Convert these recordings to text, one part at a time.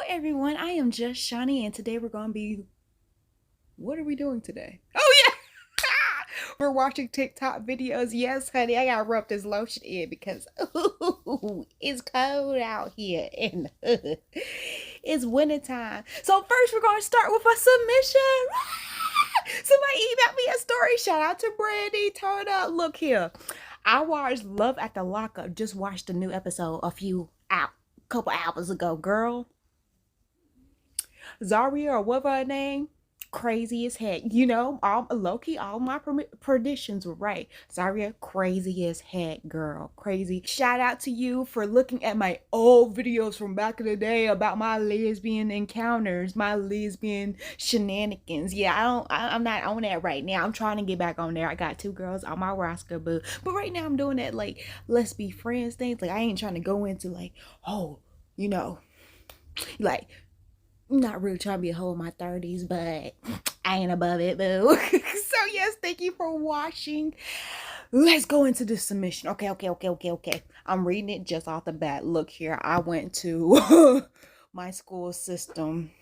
everyone, I am just Shawnee, and today we're going to be, what are we doing today? Oh yeah, we're watching TikTok videos. Yes, honey, I gotta rub this lotion in because ooh, it's cold out here and it's winter time. So first we're going to start with a submission. Somebody emailed me a story. Shout out to Brandy. Turn up. Look here. I watched Love at the Lockup. Just watched the new episode couple hours ago, girl. Zaria, or whatever her name, crazy as heck. You know, all low-key, all my predictions were right. Zaria, crazy as heck, girl. Crazy. Shout out to you for looking at my old videos from back in the day about my lesbian encounters, my lesbian shenanigans. Yeah, I'm not on that right now. I'm trying to get back on there. I got 2 girls on my roster, but right now I'm doing that like let's be friends things. Like I ain't trying to go into like, oh, you know, like I'm not really trying to be a hoe in my 30s, but I ain't above it, boo. So yes, thank you for watching. Let's go into the submission. Okay. I'm reading it just off the bat. Look here, I went to my school system.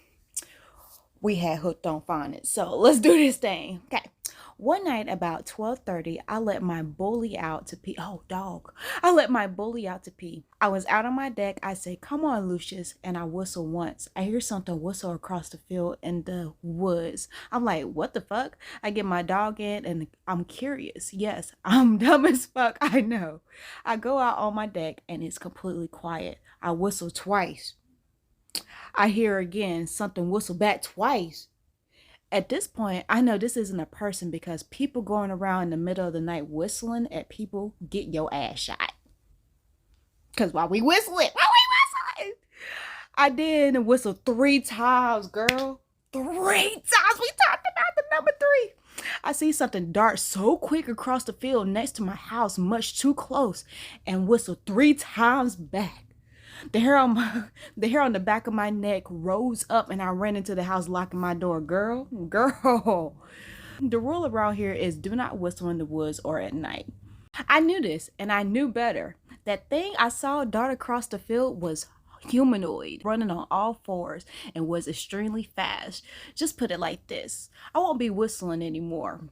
We had hooked on phonics, so let's do this thing. Okay. One night about 12:30, I let my bully out to pee. Oh, dog. I let my bully out to pee. I was out on my deck. I say, come on, Lucius. And I whistle once. I hear something whistle across the field in the woods. I'm like, what the fuck? I get my dog in and I'm curious. Yes, I'm dumb as fuck. I know. I go out on my deck and it's completely quiet. I whistle twice. I hear again something whistle back twice. At this point, I know this isn't a person because people going around in the middle of the night whistling at people get your ass shot. Because while we whistling, I did whistle 3 times, girl. 3 times. We talked about the number 3. I see something dart so quick across the field next to my house, much too close, and whistle 3 times back. The hair on the back of my neck rose up and I ran into the house locking my door. Girl. The rule around here is do not whistle in the woods or at night. I knew this and I knew better. That thing I saw dart across the field was humanoid, running on all 4s and was extremely fast. Just put it like this. I won't be whistling anymore.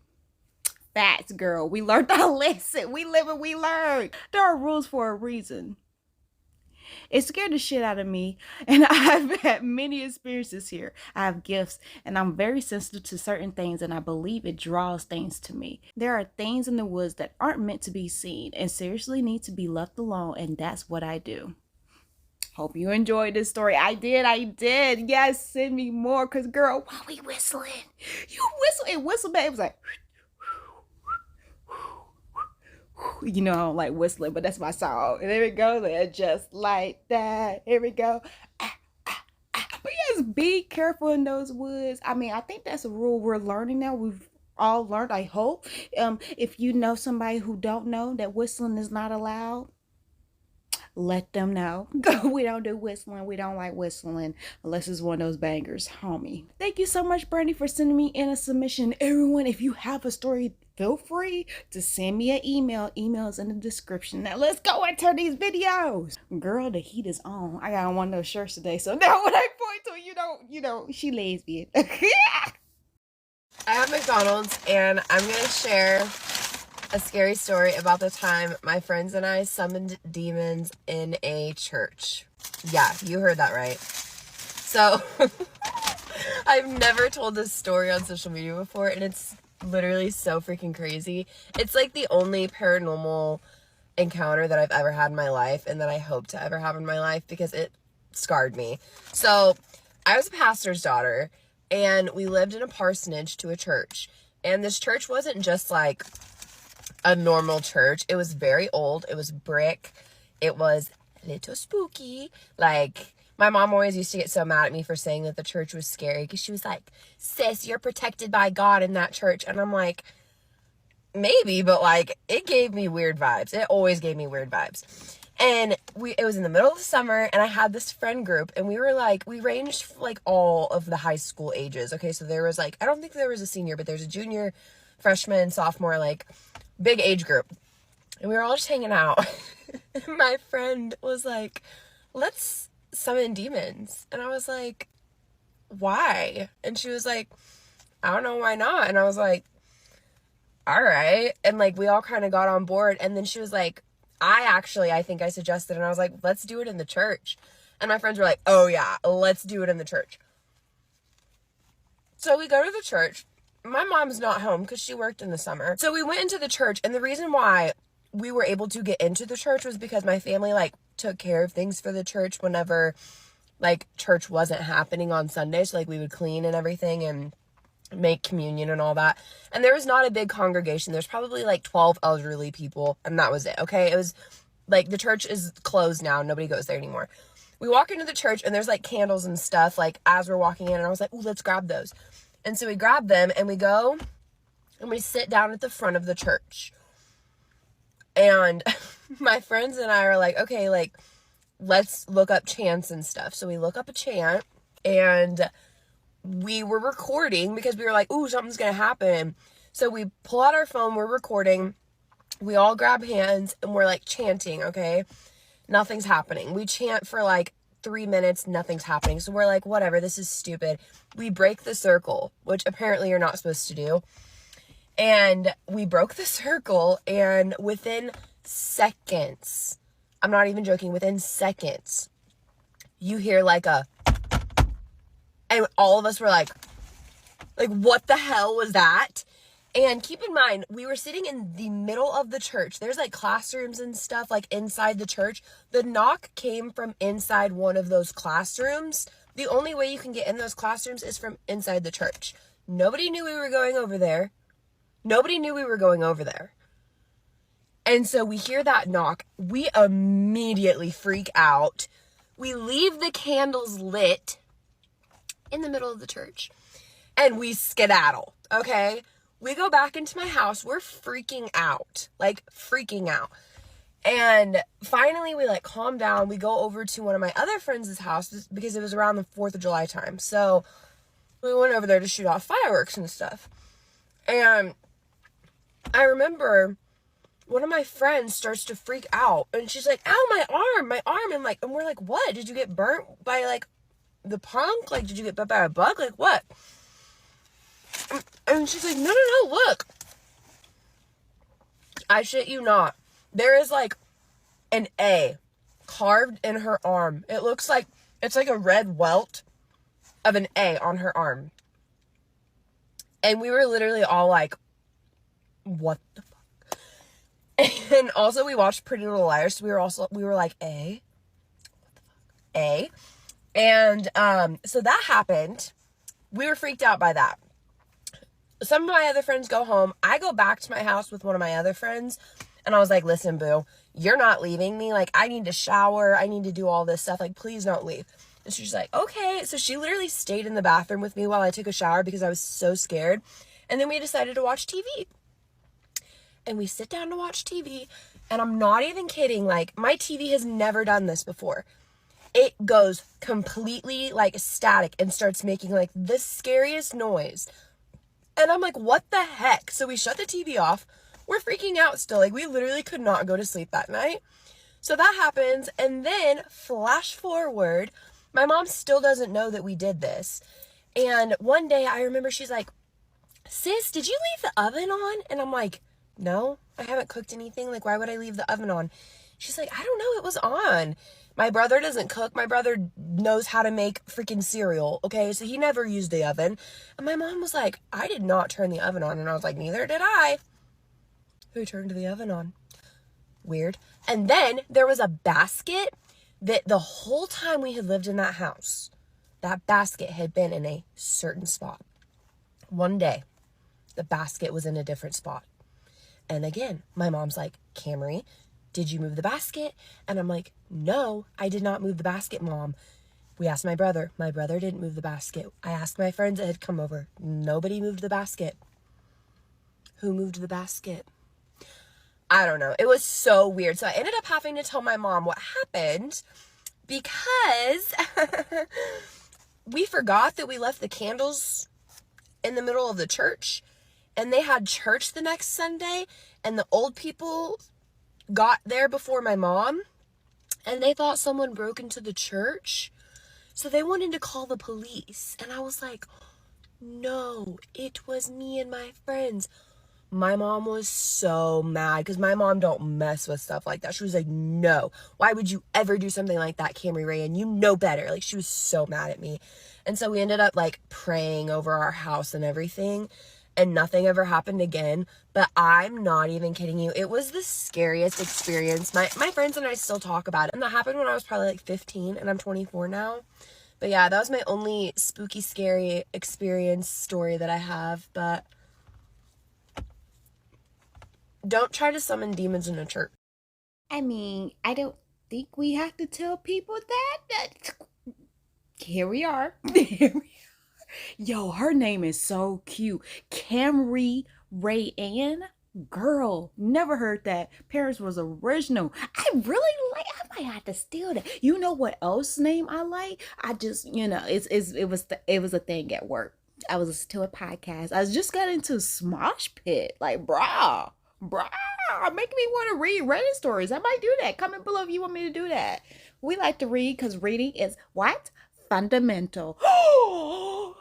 Facts, girl. We learned our lesson. We live and we learn. There are rules for a reason. It scared the shit out of me, and I've had many experiences here. I have gifts, and I'm very sensitive to certain things, and I believe it draws things to me. There are things in the woods that aren't meant to be seen and seriously need to be left alone, and that's what I do. Hope you enjoyed this story. I did. Yes, send me more, because girl, while we whistling, you whistle and whistle back. It was like... You know I don't like whistling, but that's my song. And there we go, just like that. Here we go. But yes, be careful in those woods. I mean, I think that's a rule we're learning now. We've all learned, I hope. If you know somebody who don't know that whistling is not allowed, let them know. We don't do whistling. We don't like whistling unless it's one of those bangers, homie. Thank you so much, Brandy, for sending me in a submission. Everyone, if you have a story, feel free to send me an email. Email's in the description. Now let's go into these videos. Girl, the heat is on. I got on one of those shirts today, so now when I point to you know, she lesbian. I have McDonald's and I'm going to share a scary story about the time my friends and I summoned demons in a church. Yeah, you heard that right. So, I've never told this story on social media before, and it's literally so freaking crazy. It's like the only paranormal encounter that I've ever had in my life, and that I hope to ever have in my life, because it scarred me. So, I was a pastor's daughter, and we lived in a parsonage to a church. And this church wasn't just like a normal church. It was very old. It was brick. It was a little spooky. Like, my mom always used to get so mad at me for saying that the church was scary, because she was like, sis, you're protected by God in that church. And I'm like, maybe, but like, it gave me weird vibes. It always gave me weird vibes. And it was in the middle of the summer, and I had this friend group, and we ranged like all of the high school ages. Okay, so there was like, I don't think there was a senior, but there's a junior, freshman, sophomore, like big age group. And we were all just hanging out. My friend was like, let's summon demons. And I was like, why? And she was like, I don't know, why not? And I was like, all right. And like, we all kind of got on board. And then she was like, I think I suggested, and I was like, let's do it in the church. And my friends were like, oh yeah, let's do it in the church. So we go to the church. My mom's not home because she worked in the summer. So we went into the church, and the reason why we were able to get into the church was because my family like took care of things for the church whenever like church wasn't happening on Sunday. So like we would clean and everything and make communion and all that. And there was not a big congregation. There's probably like 12 elderly people, and that was it. Okay. It was like, the church is closed now. Nobody goes there anymore. We walk into the church, and there's like candles and stuff like as we're walking in, and I was like, ooh, let's grab those. And so we grab them, and we go and we sit down at the front of the church. And my friends and I are like, okay, like, let's look up chants and stuff. So we look up a chant, and we were recording because we were like, ooh, something's going to happen. So we pull out our phone, we're recording. We all grab hands, and we're like chanting, okay? Nothing's happening. We chant for like 3 minutes, nothing's happening. So we're like, whatever, this is stupid. We break the circle, which apparently you're not supposed to do. And we broke the circle, and within seconds, I'm not even joking, within seconds, you hear like a, and all of us were like, what the hell was that? And keep in mind, we were sitting in the middle of the church. There's like classrooms and stuff like inside the church. The knock came from inside one of those classrooms. The only way you can get in those classrooms is from inside the church. Nobody knew we were going over there. Nobody knew we were going over there. And so we hear that knock. We immediately freak out. We leave the candles lit in the middle of the church, and we skedaddle, okay? We go back into my house. We're freaking out, like freaking out. And finally we like calm down. We go over to one of my other friends' house because it was around the 4th of July time. So we went over there to shoot off fireworks and stuff. And I remember one of my friends starts to freak out, and she's like, ow, my arm. And we're like, what? Did you get burnt by like the punk? Like, did you get bit by a bug? Like, what? And she's like, no, look. I shit you not. There is like an A carved in her arm. It looks like, it's like a red welt of an A on her arm. And we were literally all like, what the fuck? And also we watched Pretty Little Liars. So we were like, A? What the fuck? A? And so that happened. We were freaked out by that. Some of my other friends go home. I go back to my house with one of my other friends, and I was like, listen, boo, you're not leaving me. Like, I need to shower. I need to do all this stuff. Like, please don't leave. And she's like, okay. So she literally stayed in the bathroom with me while I took a shower because I was so scared. And then we decided to watch TV. And we sit down to watch TV, and I'm not even kidding. Like, my TV has never done this before. It goes completely like static and starts making like the scariest noise. And I'm like, what the heck? So we shut the TV off. We're freaking out still. Like, we literally could not go to sleep that night. So that happens. And then flash forward, my mom still doesn't know that we did this. And one day I remember she's like, sis, did you leave the oven on? And I'm like, no, I haven't cooked anything. Like, why would I leave the oven on? She's like, I don't know. It was on. My brother doesn't cook. My brother knows how to make freaking cereal, okay? So he never used the oven. And my mom was like, I did not turn the oven on. And I was like, neither did I. Who turned the oven on? Weird. And then there was a basket that the whole time we had lived in that house, that basket had been in a certain spot. One day, the basket was in a different spot. And again, my mom's like, Camry, did you move the basket? And I'm like, no, I did not move the basket, Mom. We asked my brother. My brother didn't move the basket. I asked my friends that had come over. Nobody moved the basket. Who moved the basket? I don't know. It was so weird. So I ended up having to tell my mom what happened because we forgot that we left the candles in the middle of the church, and they had church the next Sunday, and the old people got there before my mom, and they thought someone broke into the church. So they wanted to call the police. And I was like, no, it was me and my friends. My mom was so mad because my mom don't mess with stuff like that. She was like, no, why would you ever do something like that, Camry Ray? And you know better. Like, she was so mad at me. And so we ended up like praying over our house and everything, and nothing ever happened again. But I'm not even kidding you. It was the scariest experience. My friends and I still talk about it. And that happened when I was probably like 15, and I'm 24 now. But yeah, that was my only spooky, scary experience story that I have. But don't try to summon demons in a church. I mean, I don't think we have to tell people that. Here we are. Here we Yo, her name is so cute. Camry Ray Ann. Girl, never heard that. Parents was original. I really like. I might have to steal that. You know what else name I like? I just, it was a thing at work. I was listening to a podcast. I just got into Smosh Pit. Like, brah, making me want to read Reddit stories. I might do that. Comment below if you want me to do that. We like to read because reading is what? Fundamental.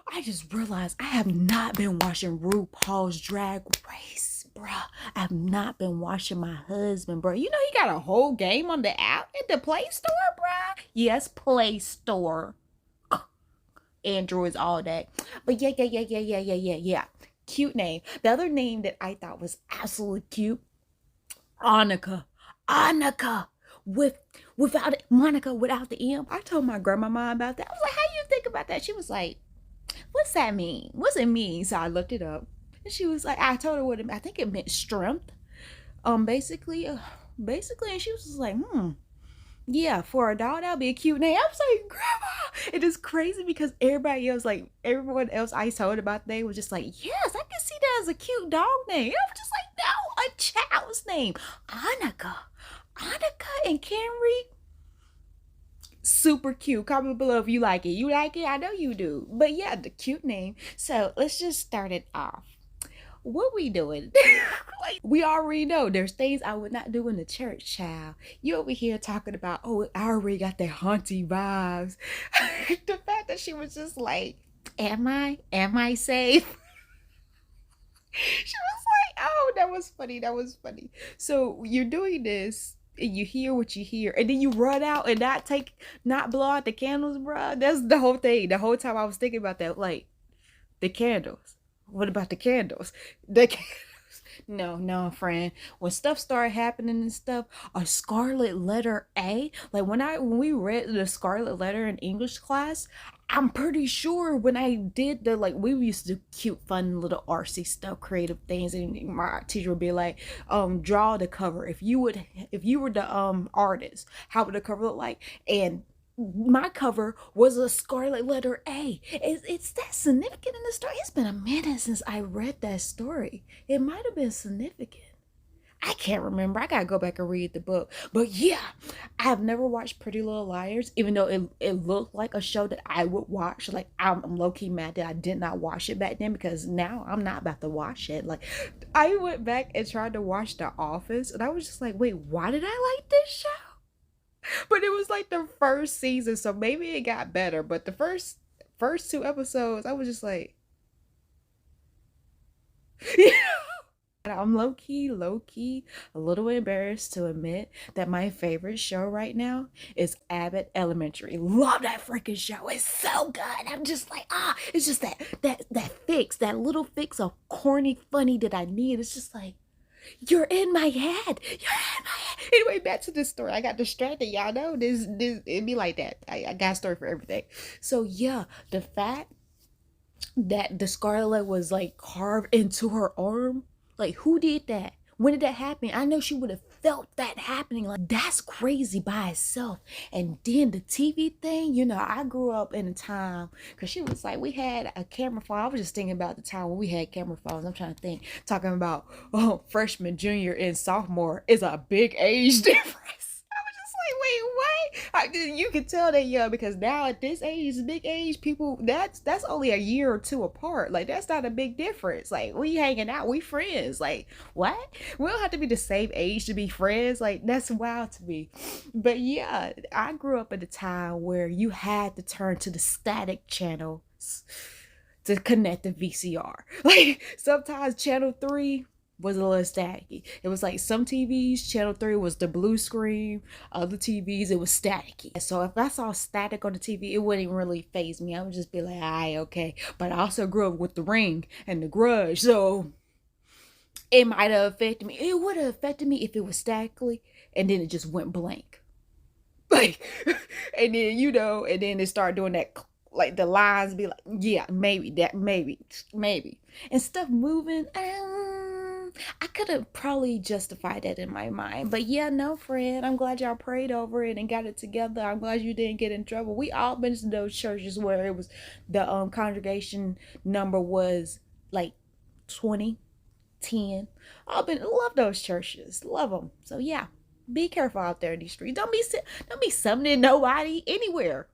I just realized I have not been watching RuPaul's Drag Race, bruh. I have not been watching my husband, bro. You know he got a whole game on the app at the Play Store, bruh. Yes, Play Store. Androids, all that. But yeah. Cute name. The other name that I thought was absolutely cute, Annika. Annika. Without it, Monica without the M. I told my grandmama about that. I was like, how you think about that? She was like, what's that mean? What's it mean? So I looked it up. And she was like, I told her what I think it meant strength. Basically, and she was just like, yeah, for a dog, that'll be a cute name. I was like, grandma. It is crazy because everyone else I told about they was just like, yes, I can see that as a cute dog name. I was just like, no, a child's name. Annika and Camry, super cute. Comment below if you like it. You like it? I know you do. But yeah, the cute name. So let's just start it off. What we doing? Like, we already know there's things I would not do in the church, child. You over here talking about, oh, I already got that haunty vibes. The fact that she was just like, am I safe? She was like, oh, that was funny. So you're doing this and you hear what you hear, and then you run out and not blow out the candles, bro. That's the whole thing. The whole time I was thinking about that, like, the candles. What about the candles? The candles. No, friend. When stuff started happening and stuff, a scarlet letter A. Like when we read the scarlet letter in English class, I'm pretty sure when I did the, like, we used to do cute, fun little artsy stuff, creative things, and my teacher would be like, draw the cover. If you were the artist, how would the cover look like? And my cover was a scarlet letter A. It's that significant in the story. It's been a minute since I read that story. It might have been significant. I can't remember. I gotta go back and read the book. But yeah, I have never watched Pretty Little Liars, even though it looked like a show that I would watch. Like, I'm low-key mad that I did not watch it back then, because now I'm not about to watch it. Like, I went back and tried to watch The Office, and I was just like, wait, why did I like this show? But it was like the first season, so maybe it got better. But the first two episodes, I was just like, yeah. I'm low key, a little embarrassed to admit that my favorite show right now is Abbott Elementary. Love that freaking show. It's so good. I'm just like, it's just that little fix of corny funny that I need. It's just like, you're in my head. Anyway, back to this story. I got distracted. Y'all know this it be like that. I got a story for everything. So yeah, the fact that the scarlet was like carved into her arm, like, who did that? When did that happen? I know she would have felt that happening. Like, that's crazy by itself. And then the TV thing, I grew up in a time, because she was like, we had a camera phone. I was just thinking about the time when we had camera phones. I'm trying to think, talking about, freshman, junior, and sophomore is a big age difference. I was just like, wait, what? You can tell they young because now at this age, big age, people that's only a year or two apart. Like that's not a big difference. Like we hanging out, we friends. Like what? We don't have to be the same age to be friends. Like that's wild to me. But yeah, I grew up at a time where you had to turn to the static channel to connect the VCR. Like sometimes channel 3 was a little staticky. It was like some TVs, channel 3 was the blue screen, other TVs it was staticky. So if I saw static on the TV, it wouldn't really faze me. I would just be like, "Aye, okay." But I also grew up with The Ring and The Grudge, so it might have affected me. It would have affected me if it was statically and then it just went blank. Like, and then and then it started doing that, like the lines be like, yeah, maybe, and stuff moving. I could have probably justified that in my mind, but yeah, no, friend. I'm glad y'all prayed over it and got it together. I'm glad you didn't get in trouble. We all been to those churches where it was the congregation number was like 20, 10. Love those churches, love them. So yeah. Be careful out there in these streets. Don't be summoning nobody anywhere.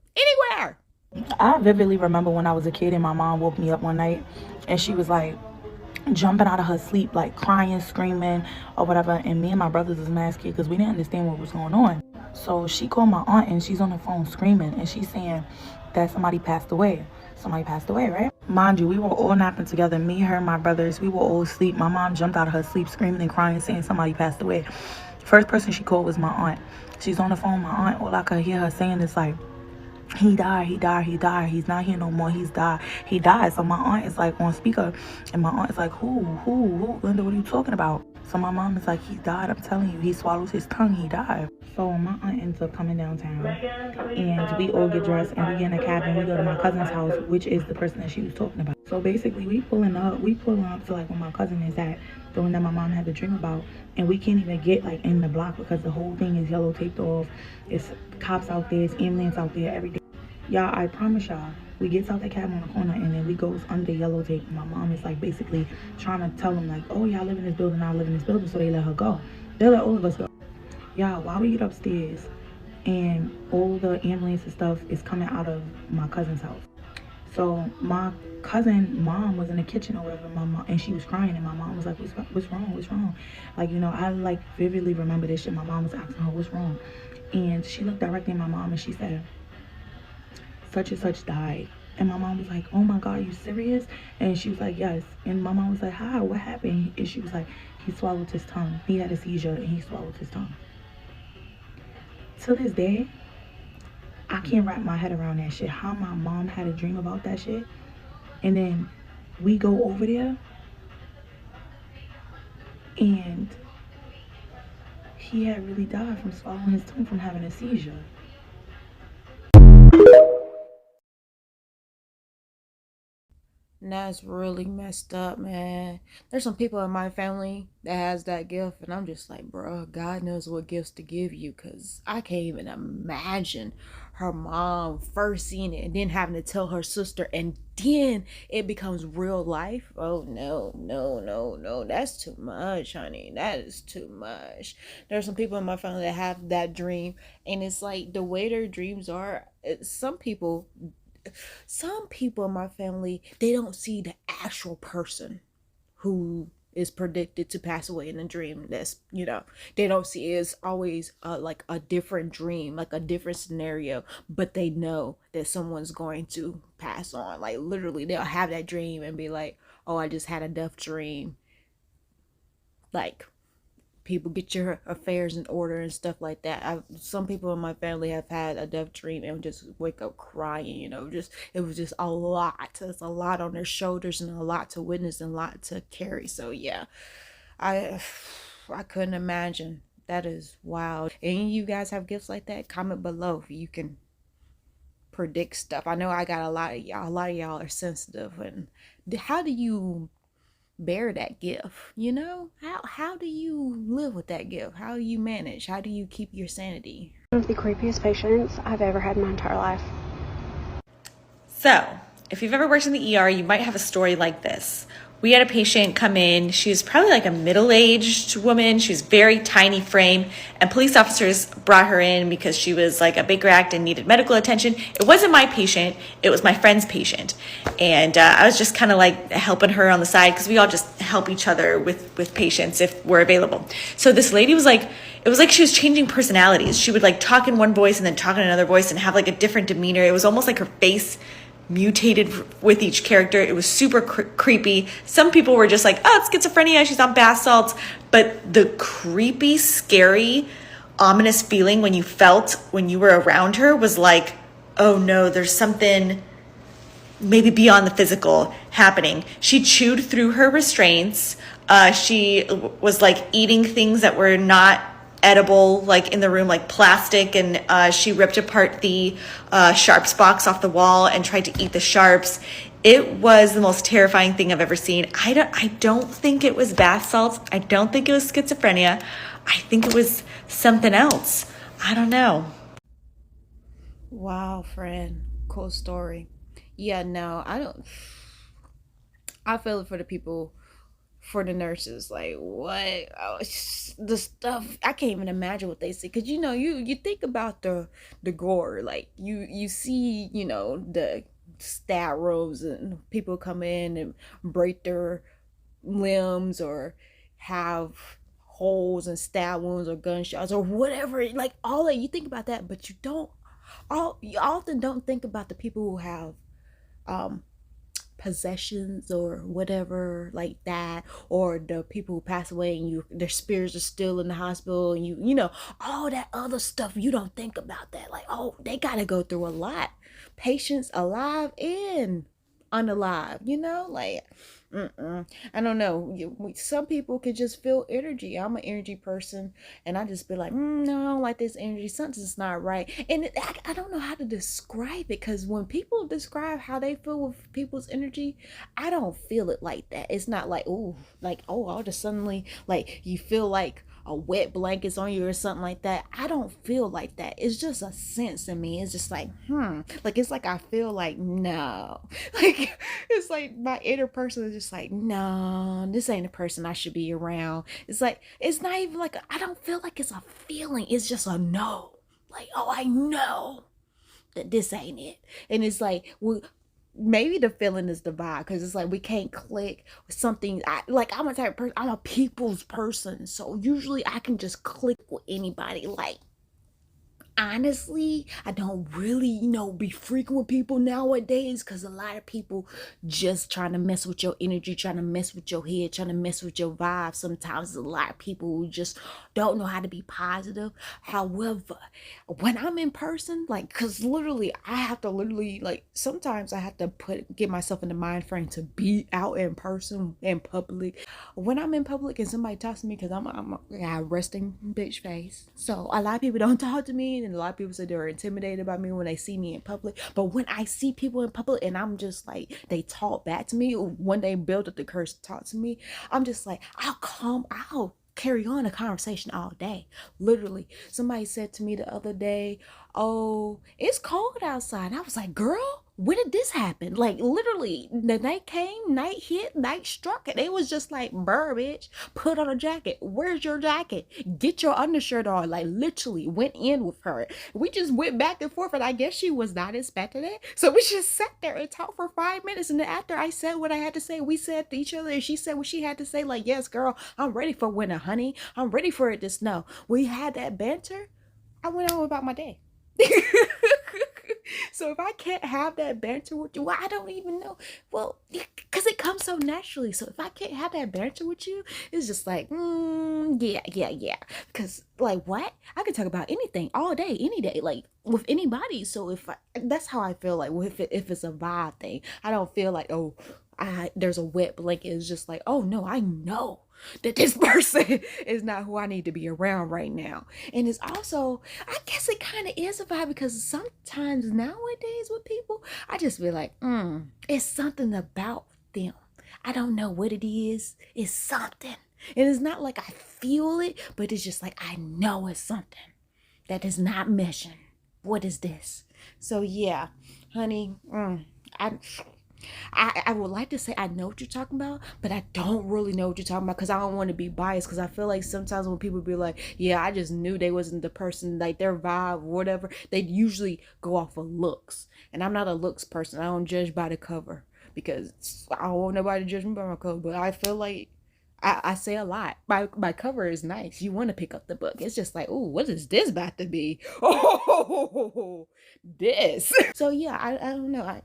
I vividly remember when I was a kid and my mom woke me up one night and she was like jumping out of her sleep, like crying, screaming or whatever, and me and my brothers was mad scared because we didn't understand what was going on. So she called my aunt and she's on the phone screaming and she's saying that somebody passed away, right? Mind you, we were all napping together, me, her, my brothers, we were all asleep. My mom jumped out of her sleep screaming and crying, saying somebody passed away. First person she called was my aunt. She's on the phone, my aunt, all I could hear her saying is like, he died, he's not here no more, he died. So my aunt is like on speaker and my aunt is like, who, Linda, what are you talking about? So my mom is like, he died, I'm telling you, he swallowed his tongue, he died. So my aunt ends up coming downtown and we all get dressed and we get in a cab and we go to my cousin's house, which is the person that she was talking about. So basically we pulling up to like where my cousin is at, the one that my mom had the dream about, and we can't even get like in the block because the whole thing is yellow taped off. It's cops out there, it's ambulance out there, everything. Y'all, I promise y'all, we get out the cab on the corner and then we goes under yellow tape. My mom is like basically trying to tell them like, oh, y'all live in this building, I live in this building, so they let her go. They let all of us go. Y'all, while we get upstairs and all the ambulance and stuff is coming out of my cousin's house. So my cousin mom was in the kitchen or whatever, my mom, and she was crying and my mom was like, what's wrong? Like, I like vividly remember this shit. My mom was asking her what's wrong, and she looked directly at my mom and she said, such and such died. And my mom was like, oh my God, are you serious? And she was like, yes. And my mom was like, hi, what happened? And she was like, he swallowed his tongue. He had a seizure and he swallowed his tongue. To this day, I can't wrap my head around that shit. How my mom had a dream about that shit. And then we go over there and he had really died from swallowing his tongue from having a seizure. And that's really messed up, man. There's some people in my family that has that gift, and I'm just like, bro, God knows what gifts to give you, because I can't even imagine her mom first seeing it and then having to tell her sister, and then it becomes real life. Oh, no. That's too much, honey. That is too much. There's some people in my family that have that dream, and it's like the way their dreams are, some people in my family, they don't see the actual person who is predicted to pass away in a dream. That's, they don't see it. It's always like a different dream, like a different scenario, but they know that someone's going to pass on. Like literally they'll have that dream and be like, oh, I just had a death dream. Like, people, get your affairs in order and stuff like that. Some people in my family have had a death dream and just wake up crying. It was just a lot. It's a lot on their shoulders and a lot to witness and a lot to carry. So yeah, I couldn't imagine. That is wild. Any of you guys have gifts like that? Comment below if you can predict stuff. I know I got a lot of y'all. A lot of y'all are sensitive. And how do you bear that gift? How do you live with that gift? How do you manage? How do you keep your sanity? One of the creepiest patients I've ever had in my entire life. So, if you've ever worked in the ER, you might have a story like this. we had a patient come in. She was probably like a middle-aged woman. She was very tiny frame, and police officers brought her in because she was like a Baker Act and needed medical attention. It wasn't my patient. It was my friend's patient. And I was just kind of like helping her on the side because we all just help each other with patients if we're available. So this lady was like, it was like she was changing personalities. She would like talk in one voice and then talk in another voice and have like a different demeanor. It was almost like her face mutated with each character. It was super creepy. Some people were just like, oh, it's schizophrenia, she's on bath salts. But the creepy, scary, ominous feeling when you were around her was like, oh no, there's something maybe beyond the physical happening. She chewed through her restraints. She was like eating things that were not edible, like in the room, like plastic, and she ripped apart the sharps box off the wall and tried to eat the sharps. It was the most terrifying thing I've ever seen. I don't think it was bath salts. I don't think it was schizophrenia. I think it was something else. I don't know. Wow, friend. Cool story. Yeah, no, I feel it for the people, for the nurses. Like, what? Oh, the stuff, I can't even imagine what they see. Because, you think about the gore. Like, you see, the stab wounds and people come in and break their limbs or have holes and stab wounds or gunshots or whatever. Like, all that, you think about that, but you often don't think about the people who have um possessions or whatever like that, or the people who pass away and their spirits are still in the hospital, and all that other stuff. You don't think about that, like, oh, they gotta go through a lot. Patients alive and unalive, like, I don't know. Some people can just feel energy. I'm an energy person, and I just be like, no, I don't like this energy. Something's not right. And I don't know how to describe it, because when people describe how they feel with people's energy, I don't feel it like that. It's not like, oh, all just suddenly, like, you feel like a wet blanket's on you or something like that. I don't feel like that. It's just a sense in me. It's just like, like, it's like I feel like, no. Like, it's like my inner person is just like, no, this ain't a person I should be around. It's like, it's not even like, I don't feel like it's a feeling. It's just a no. Like, oh, I know that this ain't it. And it's like, maybe the feeling is the vibe, because it's like we can't click with something. I'm a type of person, I'm a people's person, so usually I can just click with anybody. Like, honestly, I don't really, be freaking with people nowadays, because a lot of people just trying to mess with your energy, trying to mess with your head, trying to mess with your vibe. Sometimes there's a lot of people who just don't know how to be positive. However, when I'm in person, like, because literally, I have to like, sometimes I have to get myself in the mind frame to be out in person, in public. When I'm in public and somebody talks to me, because I got a resting bitch face, so a lot of people don't talk to me. And a lot of people say they're intimidated by me when they see me in public. But when I see people in public and I'm just like, they talk back to me, or when they build up the courage to talk to me, I'm just like, I'll carry on a conversation all day. Literally, somebody said to me the other day, oh, it's cold outside. And I was like, girl, when did this happen? Like, literally, the night came, night hit, night struck, and they was just like, "Brr, bitch, put on a jacket. Where's your jacket? Get your undershirt on." Like, literally went in with her. We just went back and forth, and I guess she was not expecting it. So we just sat there and talked for 5 minutes, and then after I said what I had to say, we said to each other, and she said what she had to say. Like, yes, girl, I'm ready for winter, honey. I'm ready for it to snow. We had that banter. I went on about my day. So if I can't have that banter with you, well, I don't even know. Well, because it comes so naturally. So if I can't have that banter with you, it's just like, yeah. Because, like, what? I can talk about anything all day, any day, like, with anybody. So that's how I feel like if it's a vibe thing. I don't feel like, oh, there's a wet blanket. It's just like, oh no, I know that this person is not who I need to be around right now. And it's also, I guess it kind of is a vibe, because sometimes nowadays with people, I just be like, it's something about them. I don't know what it is. It's something. And it's not like I feel it, but it's just like, I know it's something that is not meshing. What is this? So yeah, honey, I would like to say I know what you're talking about, but I don't really know what you're talking about because I don't want to be biased. Because I feel like sometimes when people be like, yeah, I just knew they wasn't the person, like their vibe, whatever, they usually go off of looks. And I'm not a looks person. I don't judge by the cover because I don't want nobody to judge me by my cover. But I feel like I say a lot. My cover is nice. You want to pick up the book. It's just like, oh, what is this about to be? Oh, this. So yeah, I don't know.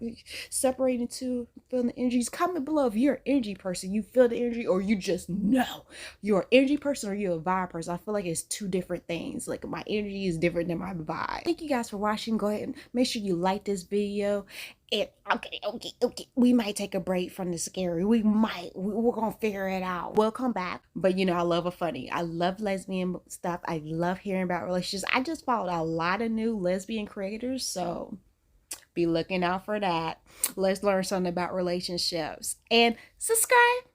Separating two, feeling the energies. Comment below if you're an energy person. You feel the energy, or you just know you're an energy person, or you're a vibe person. I feel like it's two different things. Like my energy is different than my vibe. Thank you guys for watching. Go ahead and make sure you like this video. And okay, we might take a break from the scary. We're gonna figure it out. We'll come back. But you know, I love a funny. I love lesbian stuff. I love hearing about relationships. I just followed a lot of new lesbian creators, so be looking out for that. Let's learn something about relationships and subscribe.